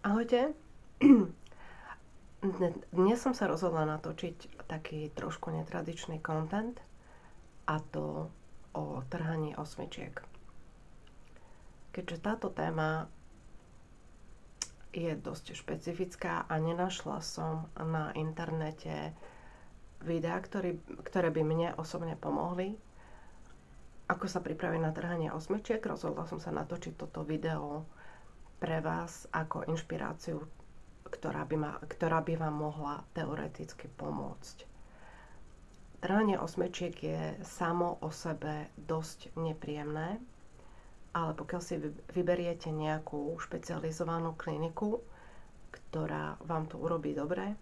Ahojte. Dnes som sa rozhodla natočiť taký trošku netradičný content, a to o trhaní osmičiek. Keďže táto téma je dosť špecifická a nenašla som na internete videá, ktoré by mne osobne pomohli, ako sa pripraviť na trhanie osmičiek, rozhodla som sa natočiť toto video pre vás ako inšpiráciu, ktorá by vám mohla teoreticky pomôcť. Trhanie osmičiek je samo o sebe dosť nepríjemné, ale pokiaľ si vyberiete nejakú špecializovanú kliniku, ktorá vám to urobí dobre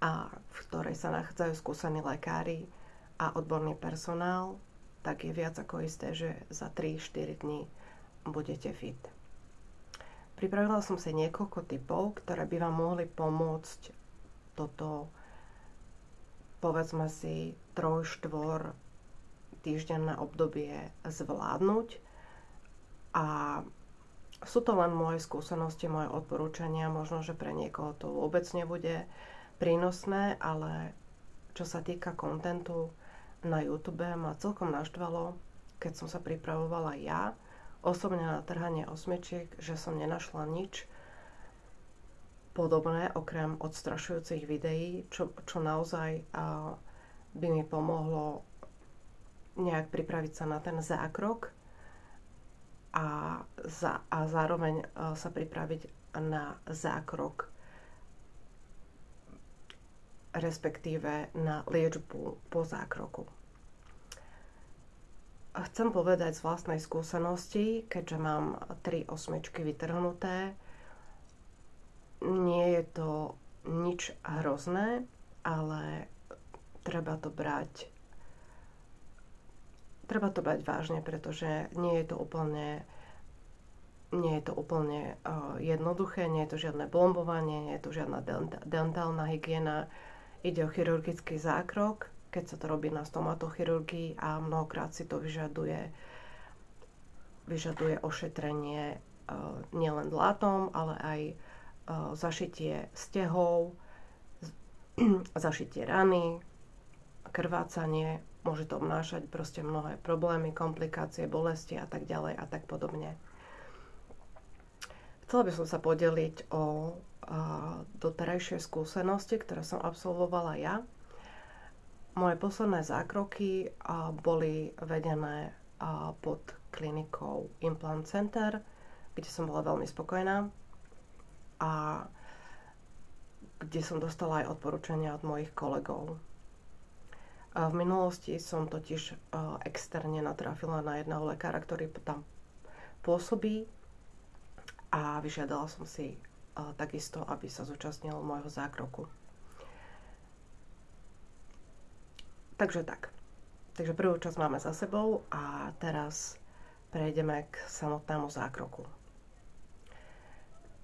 a v ktorej sa nachádzajú skúsení lekári a odborný personál, tak je viac ako isté, že za 3-4 dní budete fit. Pripravila som si niekoľko tipov, ktoré by vám mohli pomôcť toto, povedzme si, 3-4 týždenné obdobie zvládnuť. A sú to len moje skúsenosti, moje odporúčania, možno, že pre niekoho to vôbec nebude prínosné, ale čo sa týka kontentu na YouTube, ma celkom naštvalo, keď som sa pripravovala ja osobne na trhanie osmičiek, že som nenašla nič podobné, okrem odstrašujúcich videí, čo naozaj by mi pomohlo nejak pripraviť sa na ten zákrok a zároveň sa pripraviť na zákrok, respektíve na liečbu po zákroku. Chcem povedať z vlastnej skúsenosti, keďže mám 3 osmičky vytrhnuté, nie je to nič hrozné, ale treba to brať vážne, pretože nie je to úplne jednoduché, nie je to žiadne plombovanie, nie je to žiadna dentálna hygiena, ide o chirurgický zákrok, keď sa to robí na stomatochirurgii, a mnohokrát si to vyžaduje ošetrenie nielen dlátom, ale aj zašitie stehov, zašitie rany, krvácanie, môže to obnášať proste mnohé problémy, komplikácie, bolesti a tak ďalej a tak podobne. Chcela by som sa podeliť o doterajšie skúsenosti, ktoré som absolvovala ja. Moje posledné zákroky boli vedené pod klinikou Implant Center, kde som bola veľmi spokojná a kde som dostala aj odporúčania od mojich kolegov. V minulosti som totiž externe natrafila na jedného lekára, ktorý tam pôsobí, a vyžiadala som si takisto, aby sa zúčastnil môjho zákroku. Takže tak. Takže prvú časť máme za sebou a teraz prejdeme k samotnému zákroku.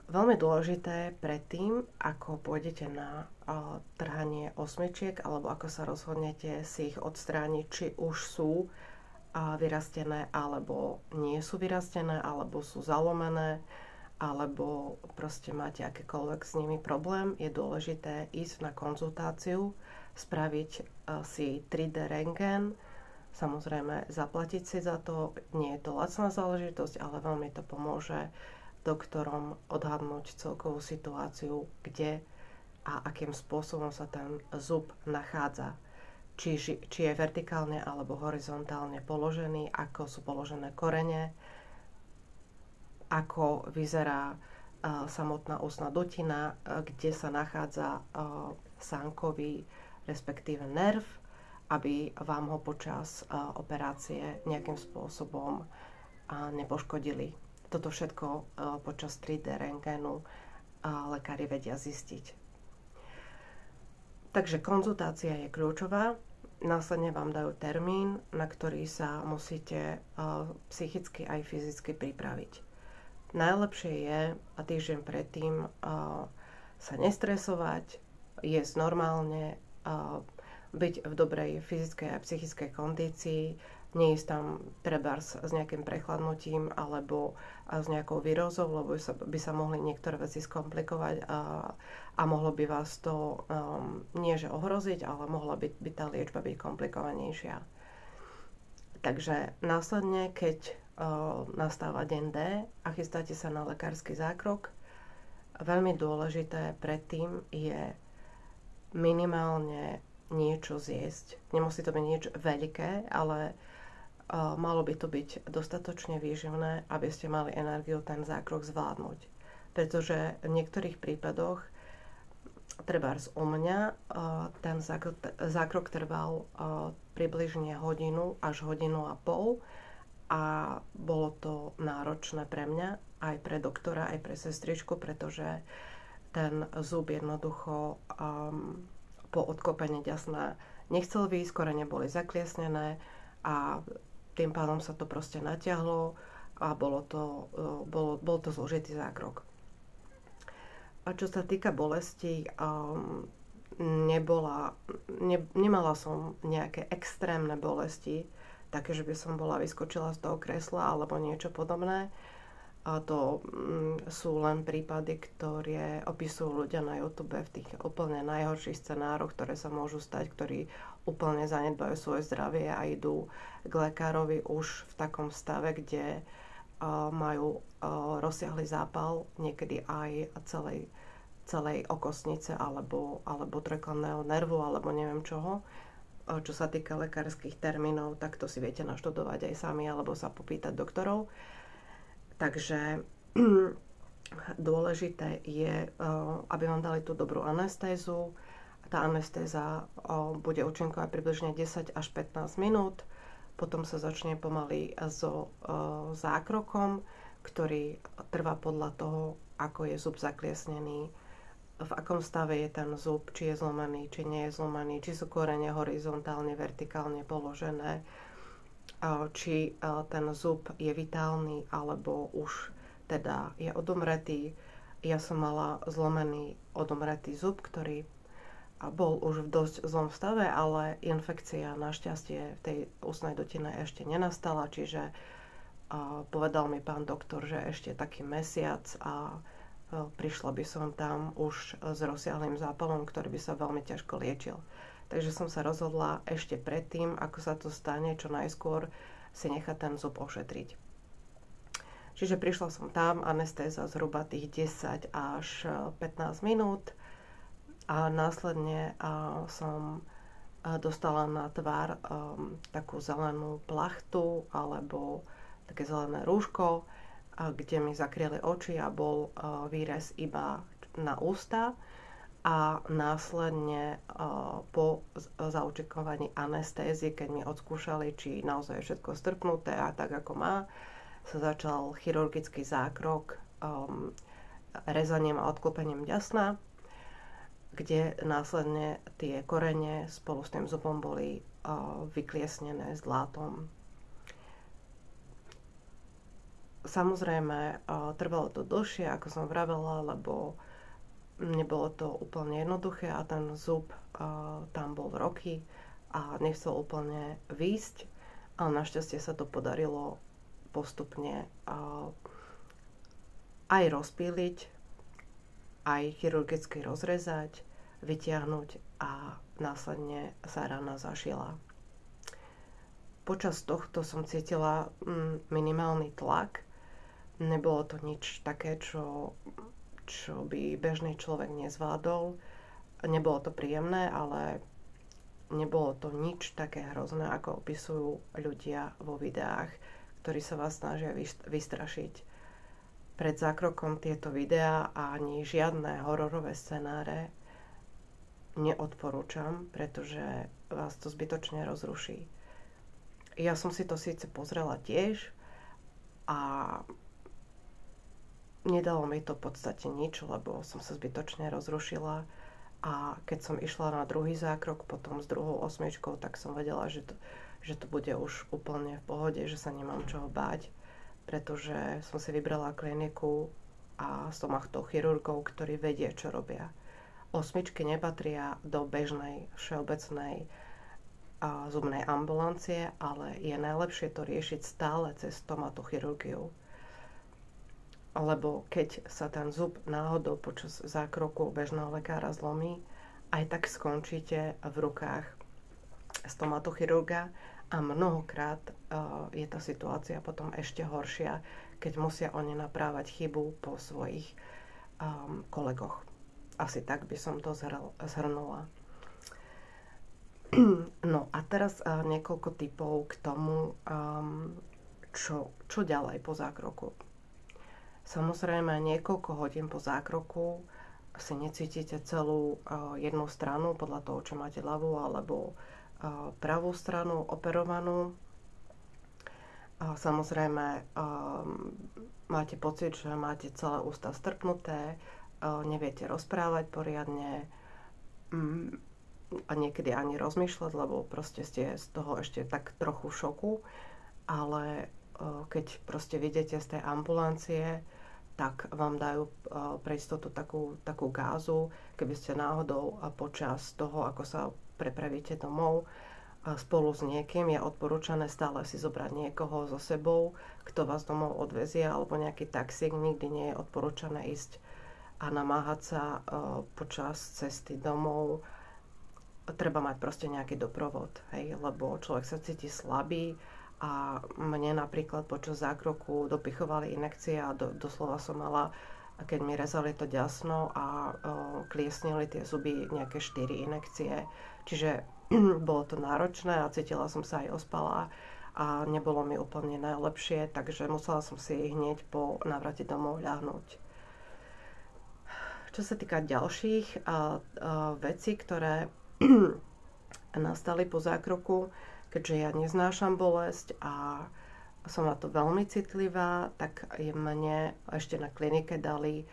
Veľmi dôležité predtým, ako pôjdete na trhanie osmičiek, alebo ako sa rozhodnete si ich odstrániť, či už sú vyrastené, alebo nie sú vyrastené, alebo sú zalomené, alebo proste máte akékoľvek s nimi problém, je dôležité ísť na konzultáciu, spraviť si 3D rentgen, samozrejme zaplatiť si za to, nie je to lacná záležitosť, ale veľmi to pomôže doktorom odhadnúť celkovú situáciu, kde a akým spôsobom sa ten zub nachádza. Či je vertikálne alebo horizontálne položený, ako sú položené korene, ako vyzerá samotná ústna dutina, kde sa nachádza sánkový, respektíve nerv, aby vám ho počas operácie nejakým spôsobom nepoškodili. Toto všetko počas 3D rentgenu lekári vedia zistiť. Takže konzultácia je kľúčová. Následne vám dajú termín, na ktorý sa musíte psychicky aj fyzicky pripraviť. Najlepšie je týždeň predtým sa nestresovať, jesť normálne, byť v dobrej fyzickej a psychickej kondícii, neísť tam trebárs s nejakým prechladnutím alebo s nejakou výrozou, lebo by sa mohli niektoré veci skomplikovať a mohlo by vás to nie že ohroziť, ale mohla byť tá liečba byť komplikovanejšia. Takže následne, keď nastáva deň D a chystáte sa na lekársky zákrok, veľmi dôležité predtým je minimálne niečo zjesť. Nemusí to byť niečo veľké, ale malo by to byť dostatočne výživné, aby ste mali energiu ten zákrok zvládnuť. Pretože v niektorých prípadoch, trebárs u mňa, ten zákrok trval približne hodinu až hodinu a pol a bolo to náročné pre mňa, aj pre doktora, aj pre sestričku, pretože ten zub jednoducho po odkopení ďasna nechcel výjsť, korene boli zakliesnené a tým pádom sa to proste natiahlo a bol to zložitý zákrok. A čo sa týka bolesti, nemala som nejaké extrémne bolesti, také, že by som bola vyskočila z toho kresla alebo niečo podobné. A to sú len prípady, ktoré opisujú ľudia na YouTube v tých úplne najhorších scenároch, ktoré sa môžu stať, ktorí úplne zanedbajú svoje zdravie a idú k lekárovi už v takom stave, kde majú rozsiahly zápal, niekedy aj celej okostnice alebo trojklanného nervu alebo neviem čoho. Čo sa týka lekárskych termínov, tak to si viete naštudovať aj sami alebo sa popýtať doktorov. Takže dôležité je, aby vám dali tú dobrú anestézu. Tá anestéza bude účinkovať približne 10 až 15 minút. Potom sa začne pomaly so zákrokom, ktorý trvá podľa toho, ako je zub zakliesnený, v akom stave je ten zub, či je zlomený, či nie je zlomený, či sú korene horizontálne, vertikálne položené, či ten zub je vitálny alebo už teda je odumretý. Ja som mala zlomený odumretý zub, ktorý bol už v dosť zlom stave, ale infekcia našťastie v tej ústnej dutine ešte nenastala, čiže povedal mi pán doktor, že ešte taký mesiac a prišla by som tam už s rozsiahlym zápalom, ktorý by sa veľmi ťažko liečil. Takže som sa rozhodla ešte predtým, ako sa to stane, čo najskôr si nechať ten zub ošetriť. Čiže prišla som tam, anestéza zhruba tých 10 až 15 minút a následne som dostala na tvár takú zelenú plachtu alebo také zelené rúško, kde mi zakryli oči a bol výrez iba na ústa. A následne po zaočakovaní anestézy, keď mi odskúšali, či naozaj je všetko strpnuté a tak ako má, sa začal chirurgický zákrok rezaním a odklopením ďasna, kde následne tie korene spolu s tým zubom boli vykliesnené s dlátom. Samozrejme, trvalo to dlhšie, ako som vravela, lebo nebolo to úplne jednoduché a ten zub tam bol roky a nechcel úplne výjsť, ale našťastie sa to podarilo postupne aj rozpíliť, aj chirurgicky rozrezať, vytiahnuť a následne sa rana zašila. Počas tohto som cítila minimálny tlak. Nebolo to nič také, čo by bežný človek nezvládol. Nebolo to príjemné, ale nebolo to nič také hrozné, ako opisujú ľudia vo videách, ktorí sa vás snažia vystrašiť. Pred zákrokom tieto videá a ani žiadne hororové scenáre neodporúčam, pretože vás to zbytočne rozruší. Ja som si to síce pozrela tiež a nedalo mi to v podstate nič, lebo som sa zbytočne rozrušila a keď som išla na druhý zákrok potom s druhou osmičkou, tak som vedela, že to bude už úplne v pohode, že sa nemám čoho báť, pretože som si vybrala kliniku a stomachov chirurgov, ktorí vedia, čo robia. Osmičky nepatria do bežnej všeobecnej zubnej ambulancie, ale je najlepšie to riešiť stále cez stomatochirurgiu. Lebo keď sa ten zub náhodou počas zákroku bežného lekára zlomí, aj tak skončíte v rukách stomatochirurga a mnohokrát je tá situácia potom ešte horšia, keď musia oni naprávať chybu po svojich kolegoch. Asi tak by som to zhrnula. No a teraz niekoľko tipov k tomu, čo ďalej po zákroku. Samozrejme, niekoľko hodín po zákroku si necítite celú jednu stranu podľa toho, čo máte ľavú alebo pravú stranu operovanú. Samozrejme, máte pocit, že máte celé ústa strpnuté, neviete rozprávať poriadne a niekedy ani rozmýšľať, lebo proste ste z toho ešte tak trochu v šoku, ale keď proste vidíte z tej ambulancie, tak vám dajú pre istotu takú gázu, keby ste náhodou počas toho, ako sa prepravíte domov spolu s niekým, je odporúčané stále si zobrať niekoho so sebou, kto vás domov odvezie, alebo nejaký taxík. Nikdy nie je odporúčané ísť a namáhať sa počas cesty domov. Treba mať proste nejaký doprovod, hej, lebo človek sa cíti slabý a mne napríklad počas zákroku dopichovali injekcie a doslova som mala, keď mi rezali to ďasno a kliesnili tie zuby, nejaké 4 injekcie. Čiže bolo to náročné a cítila som sa aj ospalá a nebolo mi úplne najlepšie, takže musela som si hneď po návrate domov ľahnúť. Čo sa týka ďalších vecí, ktoré nastali po zákroku, keďže ja neznášam bolesť a som na to veľmi citlivá, tak mne ešte na klinike dali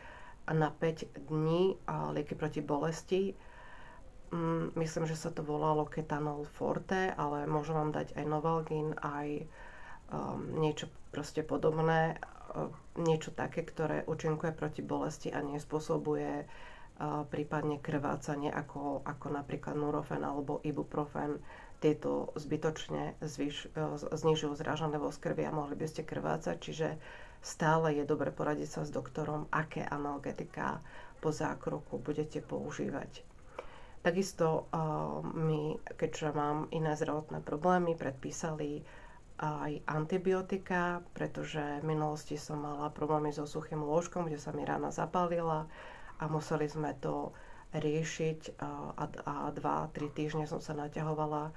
na 5 dní lieky proti bolesti. Myslím, že sa to volalo Ketanol Forte, ale môžem vám dať aj Novalgin, aj niečo proste podobné, niečo také, ktoré účinkuje proti bolesti a nespôsobuje prípadne krvácanie ako napríklad Nurofen alebo Ibuprofen. Tieto zbytočne znižujú zrážanlivosť krvi a mohli by ste krvácať, čiže stále je dobre poradiť sa s doktorom, aké analgetika po zákroku budete používať. Takisto mi, keďže mám iné zdravotné problémy, predpísali aj antibiotika, pretože v minulosti som mala problémy so suchým lôžkom, kde sa mi rána zapálila a museli sme to riešiť a 2-3 týždne som sa naťahovala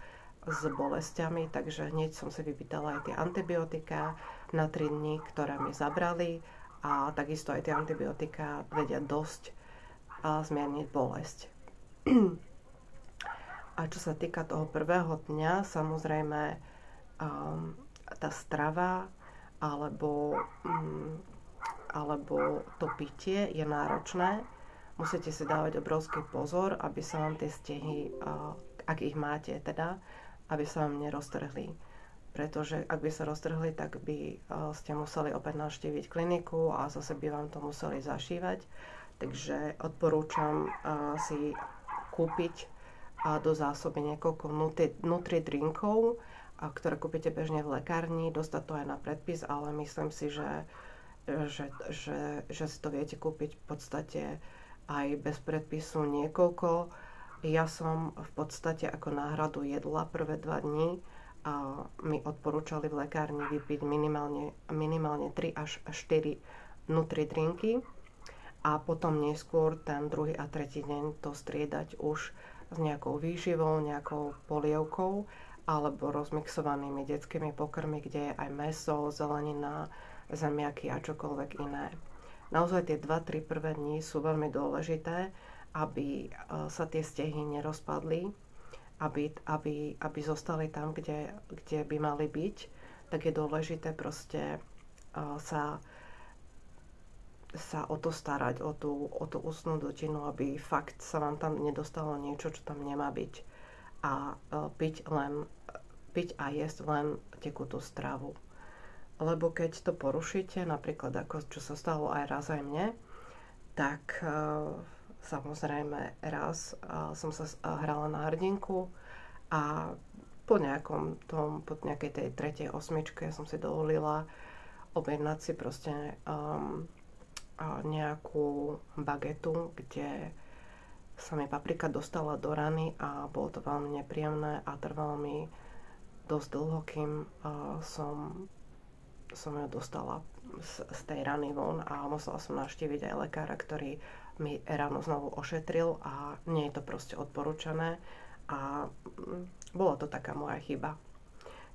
s bolestiami, takže hneď som si vypýtala aj tie antibiotika na 3 dní, ktoré mi zabrali a takisto aj tie antibiotika vedia dosť zmierniť bolesť. A čo sa týka toho prvého dňa, samozrejme tá strava alebo to pitie je náročné. Musíte si dávať obrovský pozor, aby sa vám tie stehy, ak ich máte teda, aby sa vám neroztrhli. Pretože ak by sa roztrhli, tak by ste museli opäť navštíviť kliniku a zase by vám to museli zašívať. Takže odporúčam si kúpiť do zásoby niekoľko nutri-drinkov, ktoré kúpite bežne v lekárni, dostať to aj na predpis, ale myslím si, že si to viete kúpiť v podstate aj bez predpisu niekoľko. Ja som v podstate ako náhradu jedla prvé 2 dní a mi odporúčali v lekárni vypiť minimálne 3 až 4 nutri-drinky a potom neskôr ten druhý a tretí deň to striedať už s nejakou výživou, nejakou polievkou alebo rozmixovanými detskými pokrmy, kde je aj mäso, zelenina, zemiaky a čokoľvek iné. Naozaj tie 2-3 prvé dni sú veľmi dôležité, aby sa tie stehy nerozpadli, aby zostali tam, kde by mali byť, tak je dôležité proste sa o to starať, o tú ústnu dutinu, aby fakt sa vám tam nedostalo niečo, čo tam nemá byť. A piť a jesť len tekutú stravu. Lebo keď to porušíte, napríklad ako čo sa stalo aj raz aj mne, tak samozrejme raz som sa hrala na hrdinku a po nejakej tej tretej osmičke som si dovolila objednať si proste nejakú bagetu, kde sa mi paprika dostala do rany a bolo to veľmi nepríjemné a trvalo mi dosť dlho, kým som ju dostala z tej rany von a musela som navštíviť aj lekára, ktorý mi ranu znovu ošetril a nie je to proste odporúčané a bola to taká moja chyba.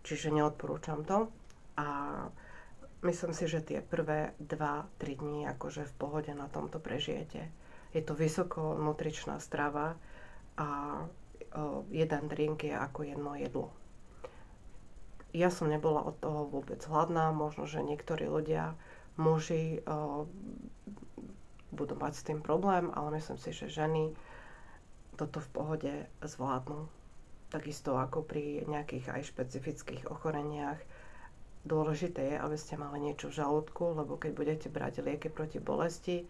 Čiže neodporúčam to a myslím si, že tie prvé 2-3 dní akože v pohode na tomto prežijete. Je to vysoko nutričná strava a jeden drink je ako jedno jedlo. Ja som nebola od toho vôbec hladná, možno, že niektorí ľudia, muži budú mať s tým problém, ale myslím si, že ženy toto v pohode zvládnu. Takisto ako pri nejakých aj špecifických ochoreniach. Dôležité je, aby ste mali niečo v žalúdku, lebo keď budete brať lieky proti bolesti,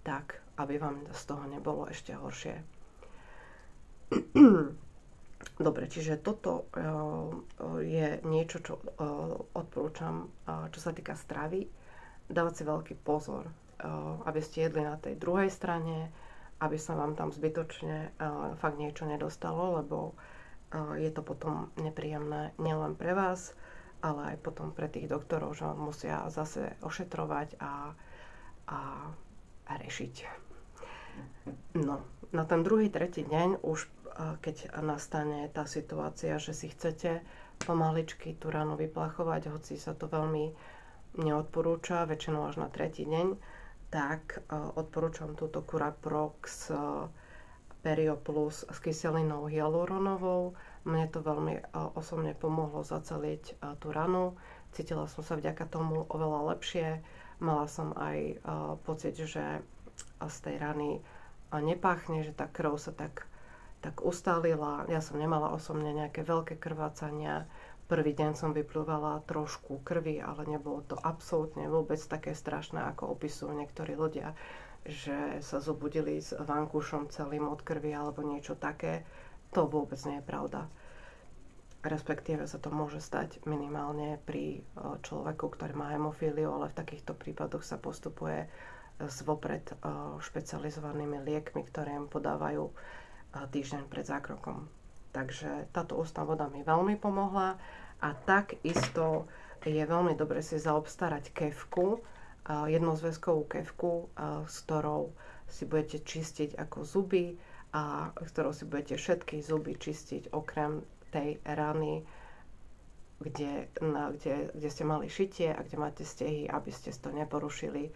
tak aby vám z toho nebolo ešte horšie. Dobre, čiže toto je niečo, čo odporúčam, čo sa týka stravy. Dávať si veľký pozor, aby ste jedli na tej druhej strane, aby sa vám tam zbytočne fakt niečo nedostalo, lebo je to potom nepríjemné nielen pre vás, ale aj potom pre tých doktorov, že musia zase ošetrovať a rešiť. No, na ten druhý, tretí deň už keď nastane tá situácia, že si chcete pomaličky tú ranu vyplachovať, hoci sa to veľmi neodporúča, väčšinou až na tretí deň, tak odporúčam túto Curaprox Perio Plus s kyselinou hyaluronovou. Mne to veľmi osobne pomohlo zaceliť tú ranu. Cítila som sa vďaka tomu oveľa lepšie. Mala som aj pocit, že z tej rany nepáchne, že tá krv sa tak ustálila. Ja som nemala osobne nejaké veľké krvácania. Prvý deň som vyplúvala trošku krvi, ale nebolo to absolútne vôbec také strašné, ako opisujú niektorí ľudia, že sa zobudili s vankúšom celým od krvi alebo niečo také. To vôbec nie je pravda. Respektíve sa to môže stať minimálne pri človeku, ktorý má hemofíliu, ale v takýchto prípadoch sa postupuje s vopred špecializovanými liekmi, ktoré im podávajú týždeň pred zákrokom. Takže táto ústna voda mi veľmi pomohla a takisto je veľmi dobre si zaobstarať kefku, jednozväzkovú kefku, s ktorou si budete čistiť ako zuby a s ktorou si budete všetky zuby čistiť okrem tej rany, kde ste mali šitie a kde máte stehy, aby ste to neporušili.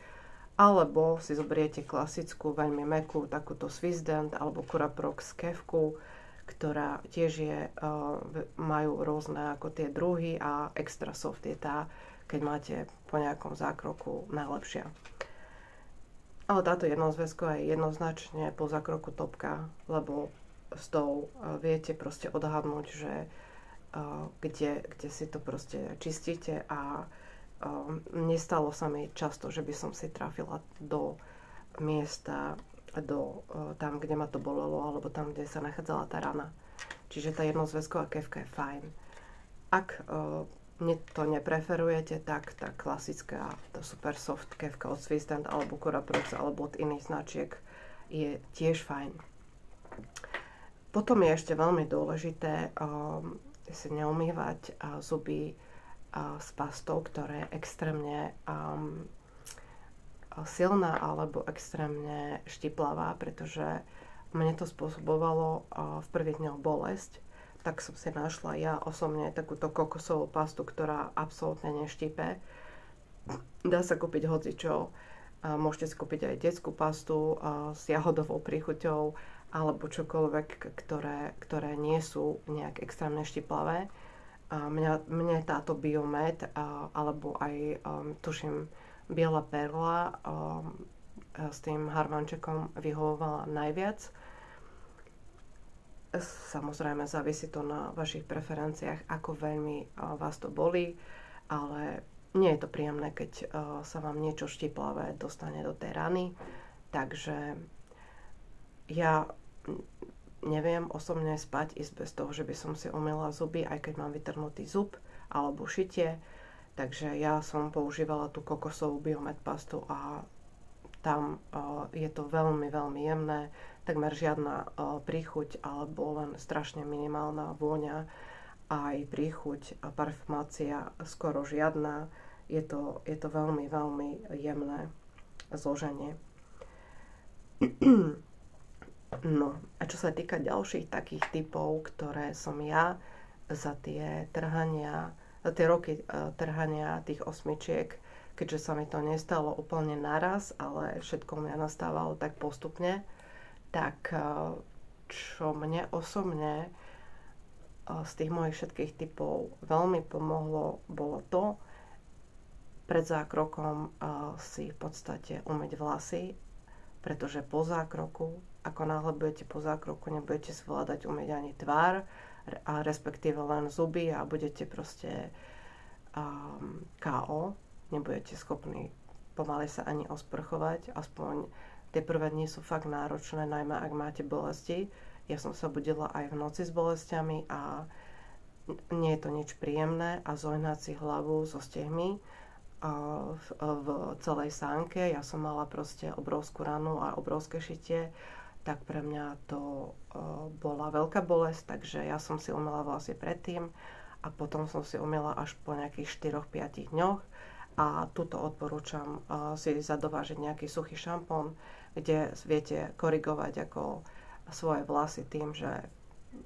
Alebo si zoberiete klasickú, veľmi mäkkú, takúto Swissdent alebo Curaprox kefku, ktorá tiež majú rôzne ako tie druhy a extra soft je tá, keď máte po nejakom zákroku najlepšia. Ale táto jednozväzková je jednoznačne po zákroku topka, lebo s tou viete proste odhadnúť, že kde si to proste čistíte a nestalo sa mi často, že by som si trafila do miesta, tam, kde ma to bolelo, alebo tam, kde sa nachádzala tá rana. Čiže tá jednozväzková kefka je fajn. Ak to nepreferujete, tak tá klasická, tá super soft kefka od Swissdent alebo Curaprox alebo od iných značiek je tiež fajn. Potom je ešte veľmi dôležité si neumývať zuby s pastou, ktorá je extrémne silná alebo extrémne štiplavá, pretože mne to spôsobovalo v prvých dňoch bolesť, tak som si našla ja osobne takúto kokosovú pastu, ktorá absolútne neštipe. Dá sa kúpiť hocičo, môžete si kúpiť aj detskú pastu s jahodovou príchuťou alebo čokoľvek, ktoré nie sú nejak extrémne štiplavé. Mne táto Biomed alebo aj tuším Biela perla s tým harvančekom vyhovovala najviac. Samozrejme závisí to na vašich preferenciách, ako veľmi vás to bolí, ale nie je to príjemné, keď sa vám niečo štiplavé dostane do tej rany. Takže ja neviem osobne spať ísť bez toho, že by som si umyla zuby, aj keď mám vytrhnutý zub alebo šitie. Takže ja som používala tú kokosovú Biomed pastu a tam je to veľmi, veľmi jemné, takmer žiadna príchuť alebo len strašne minimálna vôňa, aj príchuť a parfumácia skoro žiadna. Je to veľmi, veľmi jemné zloženie. No a čo sa týka ďalších takých typov, ktoré som ja za tie roky trhania tých osmičiek, keďže sa mi to nestalo úplne naraz, ale všetko mňa nastávalo tak postupne, tak čo mne osobne z tých mojich všetkých typov veľmi pomohlo, bolo to pred zákrokom si v podstate umyť vlasy, pretože po zákroku, ako náhle budete po zákroku, nebudete zvládať umyť ani tvár, a respektíve len zuby a budete proste KO, nebudete schopní pomaly sa ani osprchovať, aspoň tie prvé dni sú fakt náročné, najmä ak máte bolesti. Ja som sa budila aj v noci s bolestiami a nie je to nič príjemné a zohnať si hlavu so stehmi v celej sánke. Ja som mala proste obrovskú ranu a obrovské šitie, tak pre mňa to bola veľká bolesť, takže ja som si umyla vlasy predtým a potom som si umyla až po nejakých 4-5 dňoch. A tuto odporúčam si zadovážiť nejaký suchý šampón, kde viete korigovať ako svoje vlasy tým,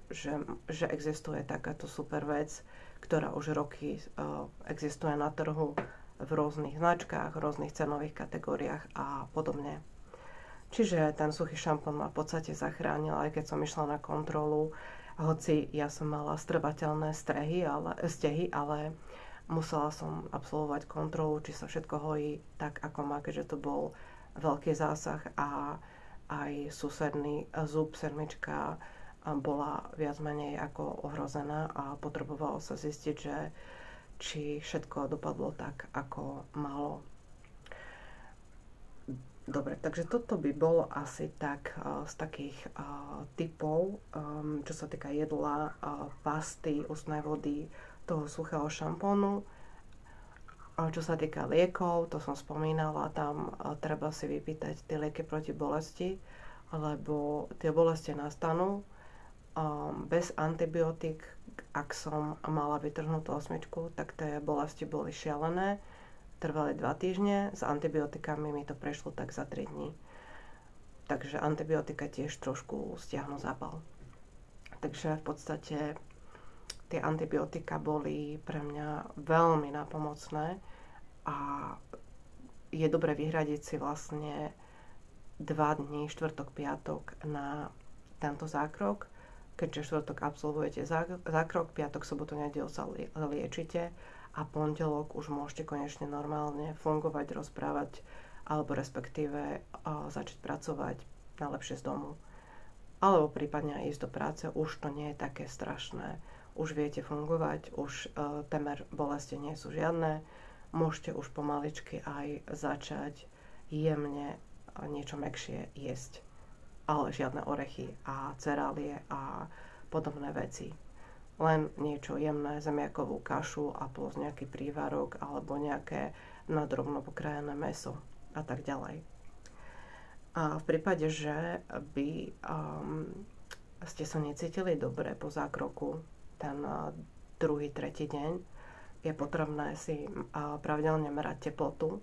že existuje takáto super vec, ktorá už roky existuje na trhu v rôznych značkách, v rôznych cenových kategóriách a podobne. Čiže ten suchý šampón ma v podstate zachránil, aj keď som išla na kontrolu, hoci ja som mala strvateľné stehy, ale musela som absolvovať kontrolu, či sa všetko hojí tak, ako má, keďže to bol veľký zásah a aj susedný zub, sedmička bola viac menej ako ohrozená a potrebovalo sa zistiť, že či všetko dopadlo tak, ako malo. Dobre, takže toto by bolo asi tak z takých typov, čo sa týka jedla, pasty, ústnej vody, toho suchého šampónu. Čo sa týka liekov, to som spomínala, tam treba si vypýtať tie lieky proti bolesti, lebo tie bolesti nastanú bez antibiotík. Ak som mala vytrhnutú osmičku, tak tie bolesti boli šialené, trvali 2 týždne, s antibiotikami mi to prešlo tak za 3 dní. Takže antibiotika tiež trošku stiahnu zápal. Takže v podstate tie antibiotika boli pre mňa veľmi nápomocné a je dobre vyhradiť si vlastne 2 dní, štvrtok, piatok na tento zákrok. Keďže štvrtok absolvujete zákrok, piatok, sobotu, nedeľu sa liečite a pondelok už môžete konečne normálne fungovať, rozprávať alebo respektíve začať pracovať najlepšie z domu. Alebo prípadne ísť do práce, už to nie je také strašné. Už viete fungovať, už temer bolesti nie sú žiadne, môžete už pomaličky aj začať jemne niečo mäkšie jesť. Ale žiadne orechy a cerálie a podobné veci. Len niečo jemné, zemiakovú kašu a plus nejaký prívarok alebo nejaké nadrobno pokrájené mäso a tak ďalej. A v prípade, že by ste sa necítili dobre po zákroku, ten druhý, tretí deň, je potrebné si pravidelne merať teplotu,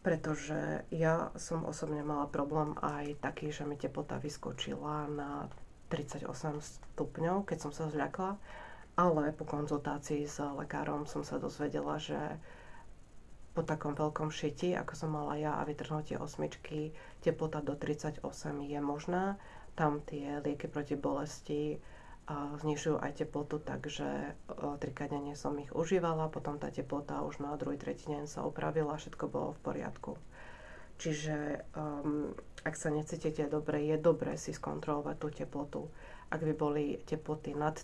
pretože ja som osobne mala problém aj taký, že mi teplota vyskočila na 38 stupňov, keď som sa zľakla, ale po konzultácii s lekárom som sa dozvedela, že po takom veľkom šiti, ako som mala ja a vytrhnutie osmičky, teplota do 38 je možná. Tam tie lieky proti bolesti znižujú aj teplotu, takže 3 denne som ich užívala, potom tá teplota už na druhý, tretí deň sa upravila, všetko bolo v poriadku. Čiže ak sa necítite dobre, je dobré si skontrolovať tú teplotu. Ak by boli teploty nad